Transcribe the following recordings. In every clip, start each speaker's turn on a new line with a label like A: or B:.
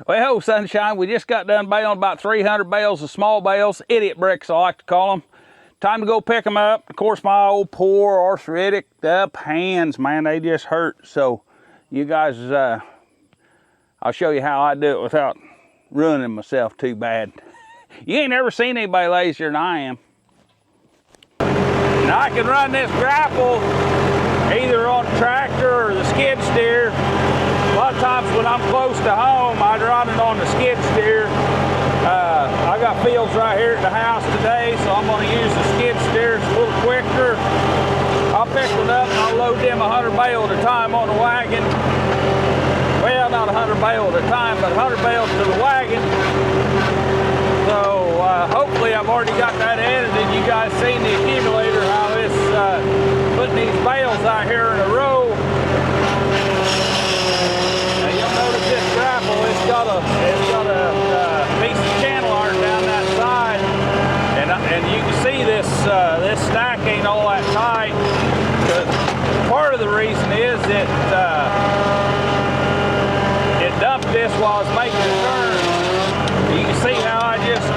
A: Well, sunshine, we just got done baling about 300 bales of small bales, idiot bricks I like to call them. Time to go pick them up. Of course, my old poor arthritic up hands, man, they just hurt. So you guys, I'll show you how I do it without ruining myself too bad. You ain't never seen anybody lazier than I am. Now I can run this grapple either on the tractor or the skid steer. A lot of times when I'm close to home, I'd run it on the skid steer. I got fields right here at the house today, so I'm going to use the skid steer. It's a little quicker. I'll pick one up and I'll load them 100 bale at a time on the wagon. Well, not 100 bale at a time, but 100 bales to the wagon. So hopefully I've already got that edited. You guys seen the accumulator, how it's putting these bales out here in a row. Now you'll notice this grapple, it's got a piece of channel iron down that side, and you can see this this stack ain't all that tight. Part of the reason is that it dumped this while I was making the turn. You can see how I just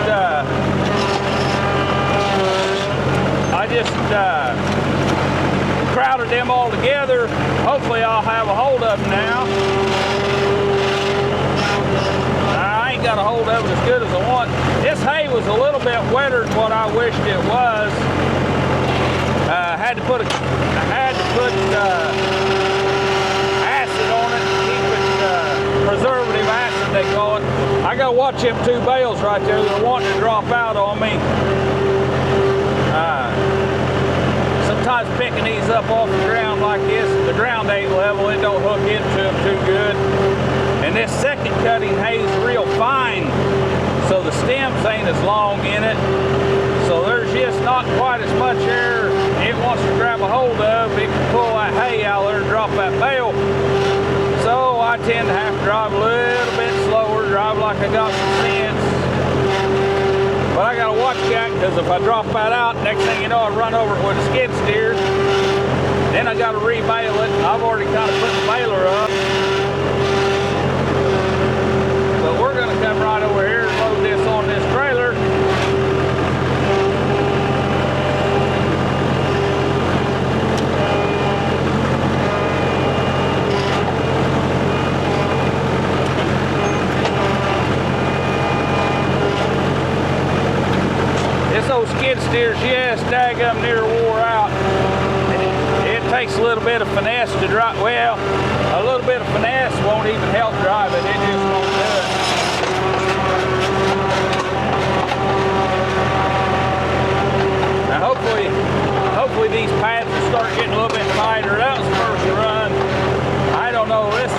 A: crowded them all together. Hopefully I'll have a hold of them now. I ain't got a hold of it as good as I want. This hay was a little bit wetter than what I wished it was. I had to put acid on it, keep it preservative acid they call it. I gotta watch them two bales right there. They're wanting to drop out on me. Sometimes picking these up off the ground like this, the ground ain't level, it don't hook into them too good. And this second cutting hay is real fine, so the stems ain't as long in it. So there's just not quite as much air it wants to grab a hold of. It can pull that hay out there and drop that bale. So I tend to have to drive a little bit slower, drive like I got some sense. But I gotta watch that, because if I drop that out, next thing you know, I run over it with a skid steer. Then I gotta re-bale it. I've already kind of put the baler up. But we're gonna come right over here and load this on this trailer. This old skid steer's just daggum near wore out. It takes a little bit of finesse to drive. Well, a little bit of finesse won't even help drive it. It just won't do it. Now hopefully these pads will start getting a little bit tighter. That was the first run. I don't know. This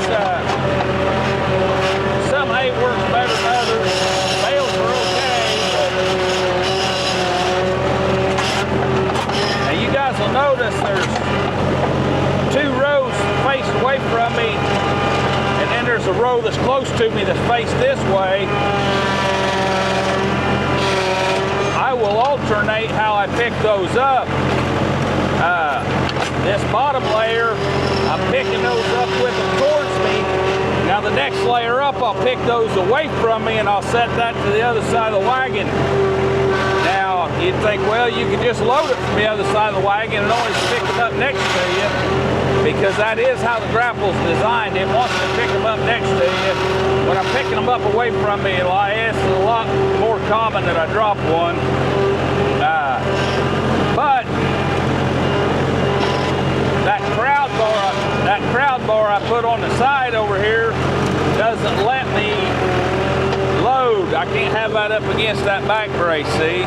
A: some hay works better than others. Bales are okay. Now you guys will notice there's two rows faced away from me, and then there's a row that's close to me that's faced this way. I will alternate how I pick those up. This bottom layer, I'm picking those up with them towards me. Now the next layer up, I'll pick those away from me and I'll set that to the other side of the wagon. Now, you'd think, well, you can just load it from the other side of the wagon and always pick them up next to you, because that is how the grapple's designed. It wants to pick them up next to you. When I'm picking them up away from me, it's a lot more common that I drop one. But that crowd bar I put on the side over here doesn't let me load. I can't have that up against that back brace, see?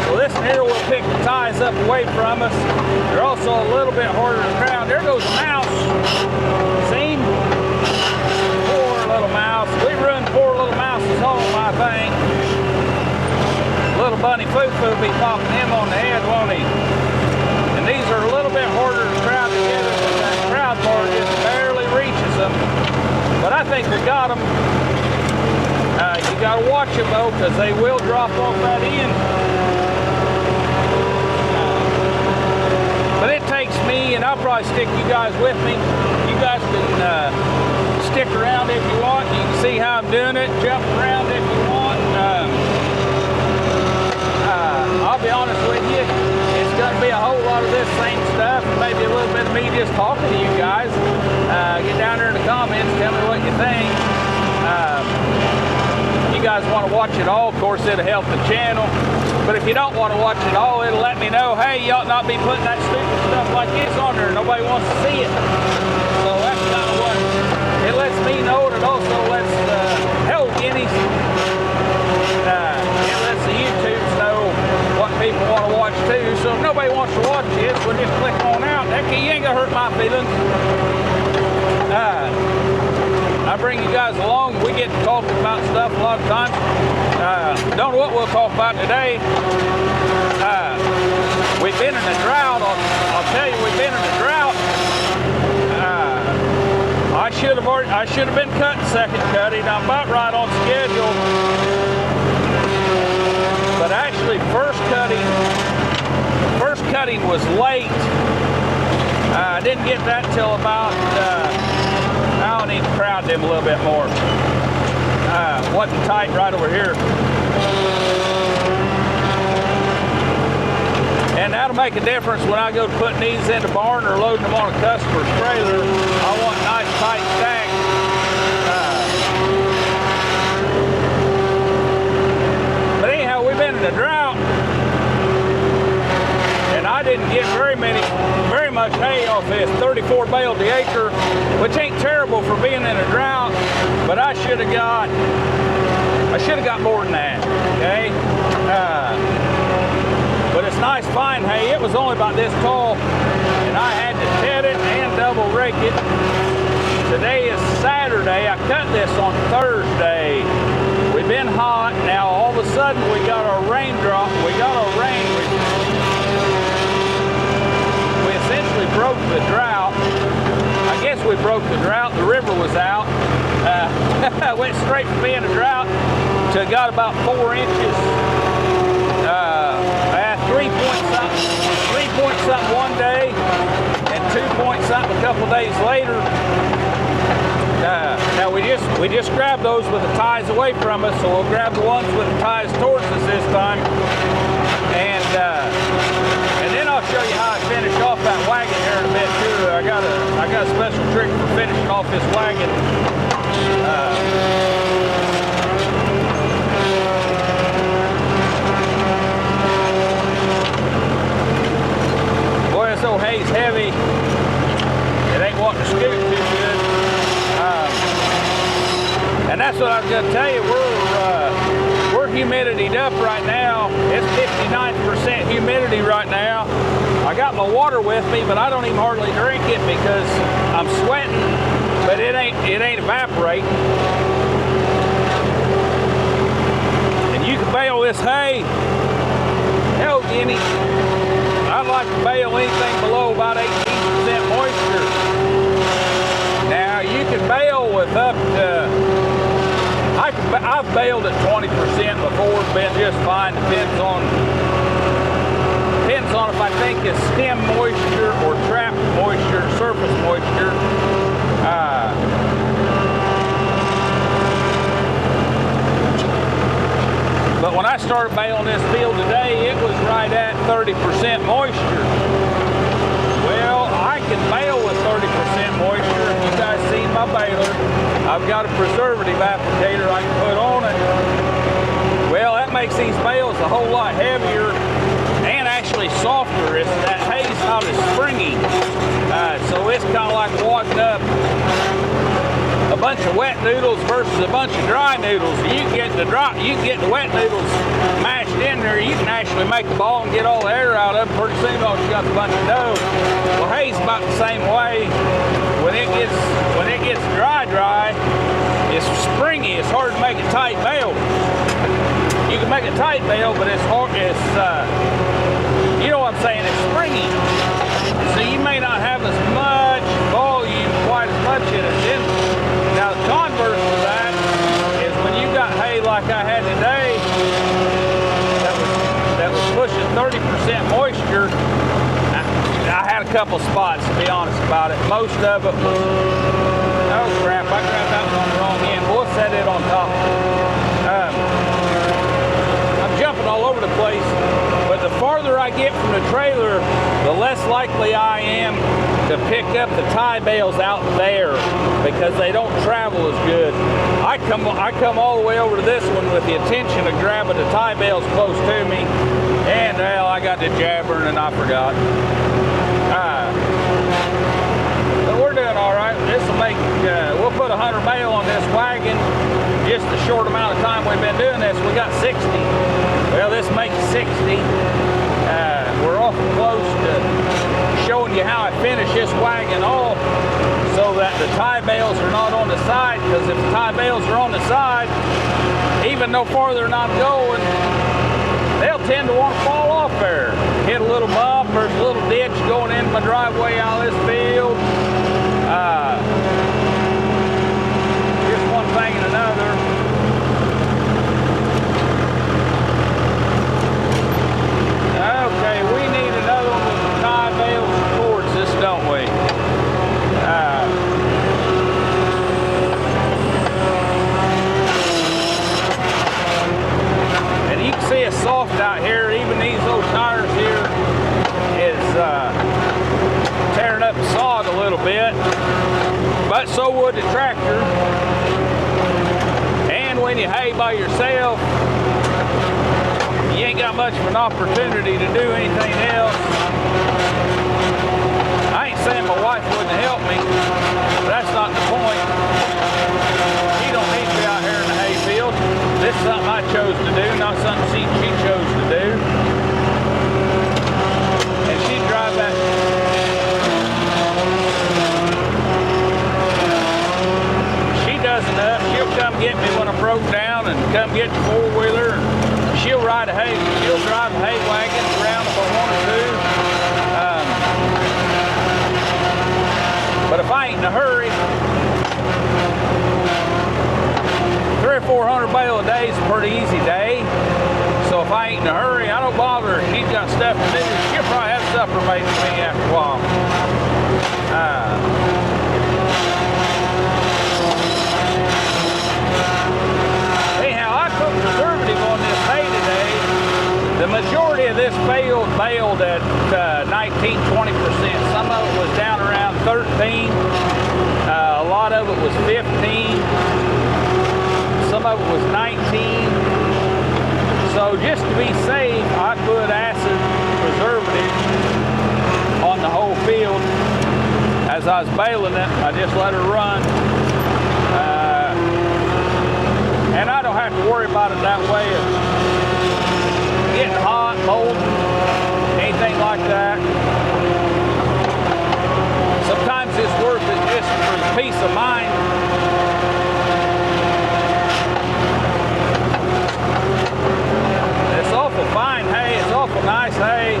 A: So this here will pick the ties up away from us. They're also a little bit harder to crowd. There goes the mouse. See? Poor little mouse. We run poor little mouses home, I think. Little bunny foo-foo will be popping him on the head, won't he? And these are a little bit harder to crowd together, because that crowd bar just barely reaches them. But I think we got them. You got to watch them though, because they will drop off that end. But it takes me, and I'll probably stick you guys with me. You guys can how I'm doing it. Jump around if you want. I'll be honest with you, it's going to be a whole lot of this same stuff, maybe a little bit of me just talking to you guys. Get down there in the comments, tell me what you think. If you guys want to watch it all, of course, it'll help the channel. But if you don't want to watch it all, it'll let me know, hey, you ought not be putting that stupid stuff like this on there. Nobody wants to see it. So that's kind of what it lets me know, and it also lets hell guineas. It lets the YouTubes know what people want to watch too. So if nobody wants to watch this, we'll just click on out. That key ain't gonna hurt my feelings. I bring you guys along. We get to talking about stuff a lot of times. Don't know what we'll talk about today. We've been in a drought. I'll tell you, we've been in a drought. I should have been cutting second cutting. I'm about right on schedule. But actually, first cutting was late. I didn't get that till about. I'll need to crowd them a little bit more. Wasn't tight right over here. And that'll make a difference when I go putting these in the barn or loading them on a customer's trailer. I want nice tight stacks. But anyhow, we've been in a drought. And I didn't get very much hay off this 34 bale the acre, which ain't terrible for being in a drought, but I should have got more than that, okay? But it's nice fine hay. It was only about this tall, and I had to ted it and double rake it. Today is Saturday. I cut this on Thursday. We've been hot. Now all of a sudden we got our raindrop. We got our rain. We essentially broke the drought. I guess we broke the drought. The river was out. Went straight from being a drought to got about 4 inches. 3 point something one day, and 2 point something a couple days later. Now we just grabbed those with the ties away from us, so we'll grab the ones with the ties towards us this time, and then I'll show you how I finish off that wagon here in a bit too. I got a special trick for finishing off this wagon. This old hay's heavy. It ain't wanting to scoot too good. And that's what I was going to tell you. We're humidityed up right now. It's 59% humidity right now. I got my water with me, but I don't even hardly drink it because I'm sweating. But it ain't evaporating. And you can bale this hay. Hell, guinea. I'd like to bale anything below about 18% moisture. Now you can bale with up to, I've baled at 20% before, been just fine. Depends on if I think it's stem moisture or trap moisture, surface moisture. But when I started baling this field today, it was right at 30% moisture. Well, I can bale with 30% moisture. If you guys seen my baler, I've got a preservative applicator I can put on it. Well, that makes these bales a whole lot heavier and actually softer. That hay's not as springy. So it's kind of like wadding up a bunch of wet noodles versus a bunch of dry noodles. You can get the wet noodles mashed in there. You can actually make the ball and get all the air out of it. Pretty soon you got a bunch of dough. Well, hay's about the same way. When it gets dry, it's springy. It's hard to make a tight bale. You can make a tight bale, but it's hard. You know what I'm saying? It's springy. So you may not have as much volume, quite as much in it. Now the converse of that is when you got hay like I had today that was pushing 30% moisture. I had a couple spots, to be honest about it. Most of it was, oh crap, I grabbed that one on the wrong end. We'll set it on likely I am to pick up the tie bales out there because they don't travel as good. I come all the way over to this one with the intention of grabbing the tie bales close to me, and well, I got to jabbering and I forgot. But we're doing all right. This will make, we'll put 100 bale on this wagon. Just a short amount of time we've been doing this, we got 60. Well, this makes 60. We're awful close to showing you how I finish this wagon off so that the tie bales are not on the side, because if the tie bales are on the side, even no farther than I'm going, they'll tend to want to fall off there. Hit a little bump, there's a little ditch going into my driveway out of this field. Just one thing and another. Okay, we need another one with the tie bales towards this, don't we? And you can see it's soft out here. Even these old tires here is tearing up the sod a little bit, but so would the tractor. And when you hay by yourself, you ain't got much of an opportunity to do anything else. I ain't saying my wife wouldn't help me, but that's not the point. She don't need to be out here in the hay field. This is something I chose to do, not something she chose to do. And she'd drive that. She does enough. She'll come get me when I'm broke down and come get the four-wheeler. She'll ride a hay. She'll drive a hay wagon around if I wanted to. But if I ain't in a hurry, 300 or 400 bale a day is a pretty easy day. So if I ain't in a hurry, I don't bother her. She's got stuff to do. She'll probably have supper made for me after a while. Anyhow, I put preservative on this hay today. The majority of this field baled at 19-20%. Some of it was down around 13. A lot of it was 15. Some of it was 19. So just to be safe, I put acid preservative on the whole field. As I was baling it, I just let her run. And I don't have to worry about it that way. Getting hot, mold, anything like that. Sometimes it's worth it just for the peace of mind. It's awful fine hay, it's awful nice hay.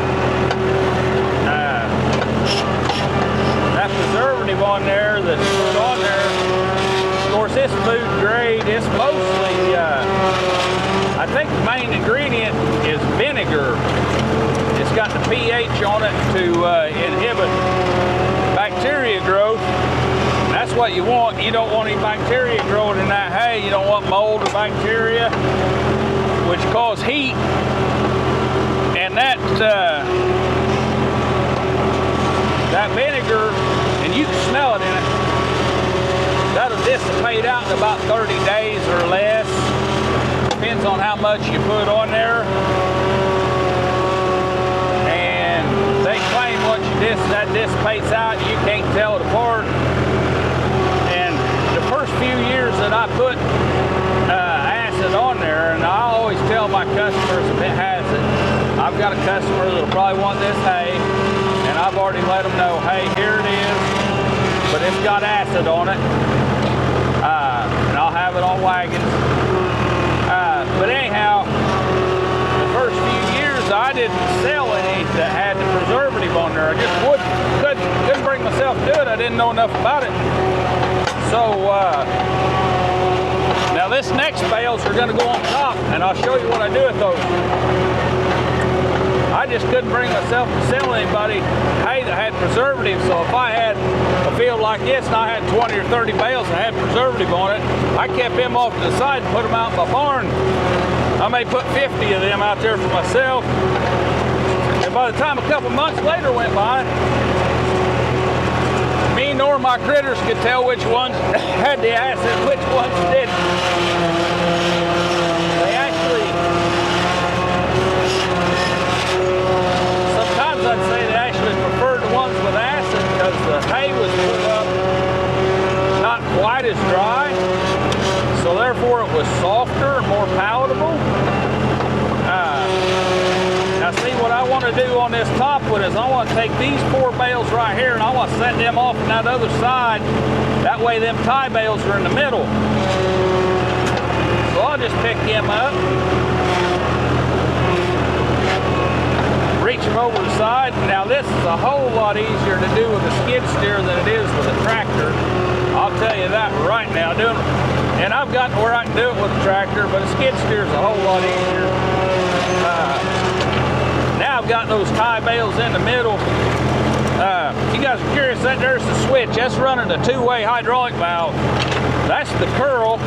A: That preservative on there that's put on there, of course it's food grade, it's mostly, I think the main ingredient is vinegar. It's got the pH on it to inhibit bacteria growth. That's what you want. You don't want any bacteria growing in that hay. You don't want mold or bacteria, which cause heat. And that vinegar, and you can smell it in it, that'll dissipate out in about 30 days or less. Depends on how much you put on there. And they claim once that dissipates out, you can't tell it apart. And the first few years that I put acid on there, and I always tell my customers if it has it, I've got a customer that'll probably want this hay, and I've already let them know, hey, here it is, but it's got acid on it, and I'll have it on wagons. But anyhow, the first few years I didn't sell any that had the preservative on there. I just couldn't bring myself to it. I didn't know enough about it. So now this next bales are going to go on top, and I'll show you what I do with those. I just couldn't bring myself to sell anybody hay that had preservative. So if I had a field like this and I had 20 or 30 bales that had preservative on it, I kept them off to the side and put them out in my barn. I may put 50 of them out there for myself. And by the time a couple months later went by, me nor my critters could tell which ones had the acid, which ones didn't. They actually, sometimes I'd say they actually preferred the ones with acid because the hay was put up not quite as dry, so therefore it was softer and more palatable. Now see, what I want to do on this top one is I want to take these 4 bales right here and I want to set them off on that other side. That way them tie bales are in the middle. So I'll just pick them up, reach them over the side. Now this is a whole lot easier to do with a skid steer than it is with a tractor. I'll tell you that right now. And I've gotten where I can do it with a tractor, but a skid steer is a whole lot easier. Now I've got those tie bales in the middle. If you guys are curious, there's the switch. That's running a 2-way hydraulic valve. That's the curl.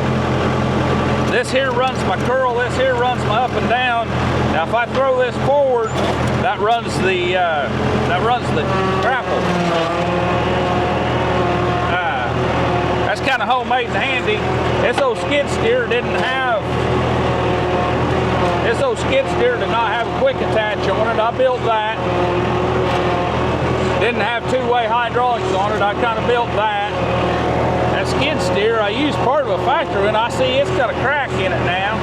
A: This here runs my curl. This here runs my up and down. Now if I throw this forward, that runs the grapple. That's kind of homemade and handy. This old skid steer did not have a quick attach on it. I built that. Didn't have 2-way hydraulics on it. I kind of built that. That skid steer, I used part of a factory and I see it's got a crack in it now.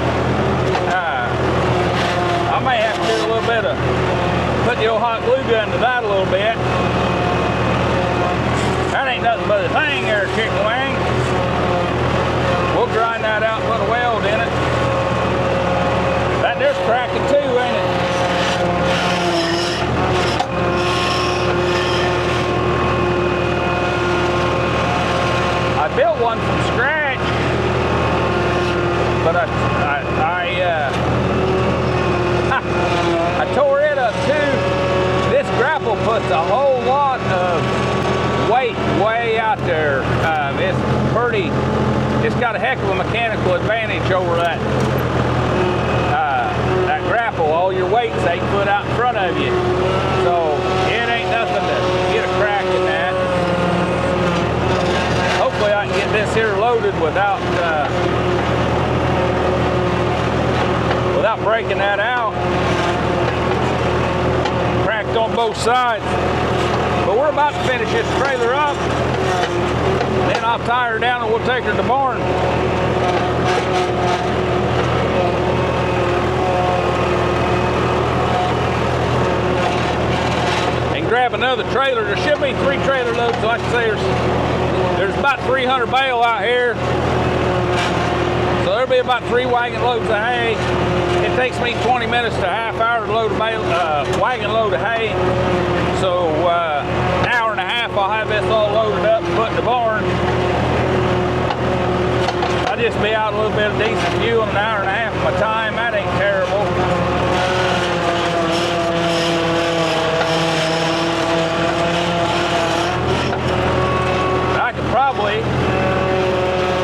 A: I may have to do a little bit of, put the old hot glue gun to that a little bit. That ain't nothing but a thing there, chicken wing. We'll grind that out and put a weld in it. That there's cracking too, ain't it? I built one from scratch, but I tore it up too. This grapple puts a whole lot of weight way out there. It's got a heck of a mechanical advantage over that grapple. All your weight's 8 foot out in front of you. So it ain't nothing to get a crack in that. Hopefully I can get this here loaded without breaking that out. Cracked on both sides. But we're about to finish this trailer up. Then I'll tie her down and we'll take her to the barn. And grab another trailer. There should be 3 trailer loads. Like I say, there's about 300 bale out here. So there'll be about 3 wagon loads of hay. It takes me 20 minutes to a half hour to load a wagon load of hay. So an hour and a half I'll have this all loaded up and put in the barn. I'll just be out a little bit of decent fuel in an hour and a half of my time. That ain't terrible. I could probably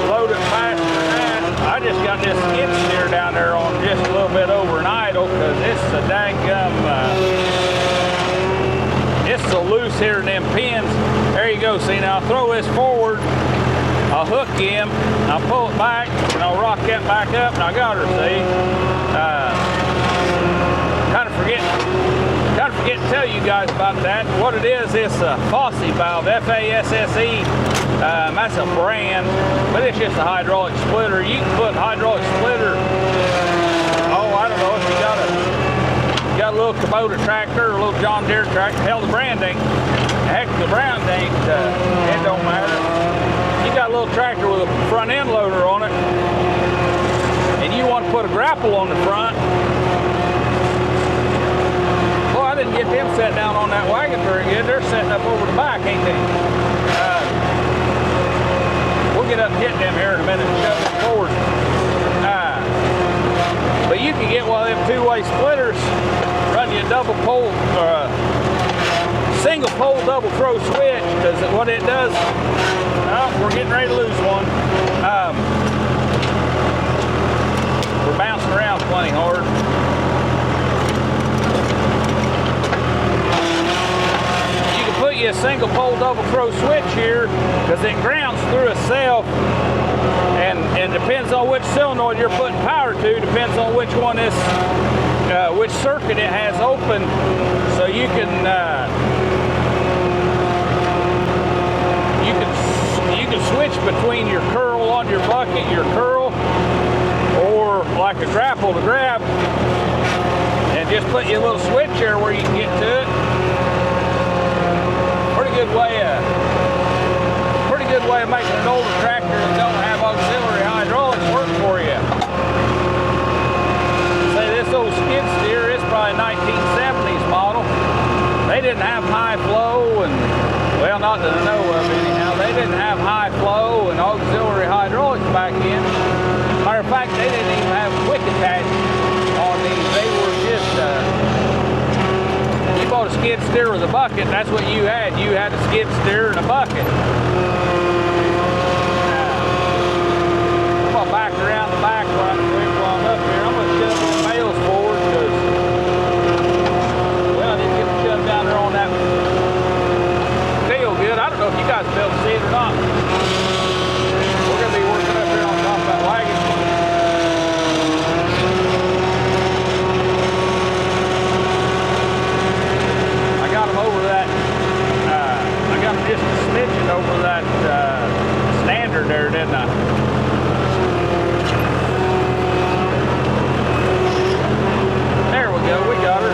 A: load it faster than that. I just got this skid steer down there on just a little bit over an idle because it's a dadgum, it's so loose here in them pins. There you go. See, now I'll throw this forward, I'll hook him, I'll pull it back, and I'll rock that back up, and I got her, see. Kind of forget to tell you guys about that. What it is, it's a Fosse valve, F-A-S-S-E. That's a brand, but it's just a hydraulic splitter. You can put hydraulic splitter, I don't know, if you got a little Kubota tractor or a little John Deere tractor, hell, the brand ain't, heck, the brand ain't, it don't matter. You got a little tractor with a front end loader on it, and you want to put a grapple on the front. Boy, I didn't get them set down on that wagon very good. They're setting up over the back, ain't they? We'll get up and hit them here in a minute and shove them forward. But you can get one of them 2-way splitters, run you a double pole or a single pole double throw switch, because what it does, we're getting ready to lose one. We're bouncing around plenty hard. a single pole double throw switch here because it grounds through itself, and depends on which solenoid you're putting power to, depends on which one is, which circuit it has open, so you can switch between your curl on your bucket, your curl, or like a grapple to grab, and just put your little switch here where you can get to it. Pretty good way of making an older tractor that don't have auxiliary hydraulics work for you. Say this old skid steer is probably 1970s model. They didn't have high flow, and well, not that I know of anyhow. They didn't have high flow and auxiliary hydraulics back in. Matter of fact, they didn't even have quick attach on these. They were just, you bought a skid steer with a bucket, that's what you had. You had a skid steer and a bucket. I'm gonna back around the back while I'm up here. I'm gonna shove the bales forward because, well, I didn't get to shove down there on that deal good. I don't know if you guys will be able to see it or not. We're gonna be working up here on top of that wagon. I got them over that, I got them just a smidgen over that standard there, didn't I? There we go, we got her.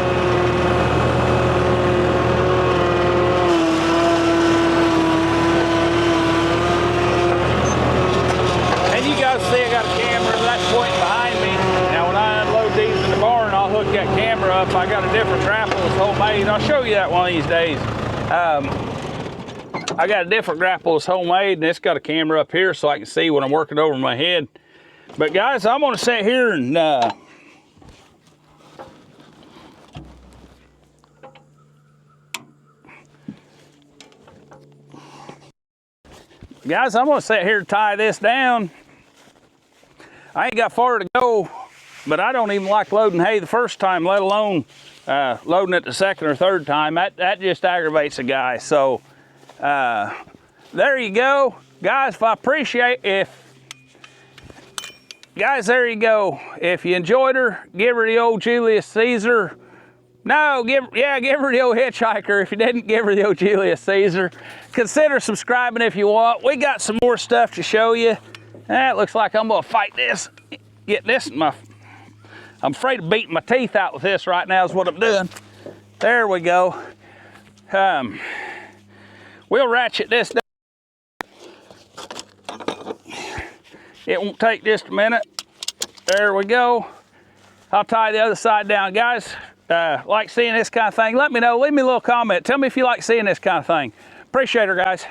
A: And you guys see I got a camera that's pointing behind me. Now when I unload these in the barn, I'll hook that camera up. I got a different grapple that's homemade. I'll show you that one of these days. I got a different grapple that's homemade, and it's got a camera up here so I can see when I'm working over my head. But guys, I'm gonna sit here and guys, I'm gonna sit here and tie this down. I ain't got far to go, but I don't even like loading hay the first time, let alone loading it the second or third time. That just aggravates a guy. So there you go. Guys, guys, there you go. If you enjoyed her, give her the old Julius Caesar. No, give her the old hitchhiker. If you didn't, give her the old Julius Caesar. Consider subscribing if you want. We got some more stuff to show you. It looks like I'm gonna fight this. Get this in my, I'm afraid of beating my teeth out with this right now is what I'm doing. There we go. We'll ratchet this down. It won't take just a minute. There we go. I'll tie the other side down. Guys, like seeing this kind of thing, let me know. Leave me a little comment. Tell me if you like seeing this kind of thing. Appreciate her, guys.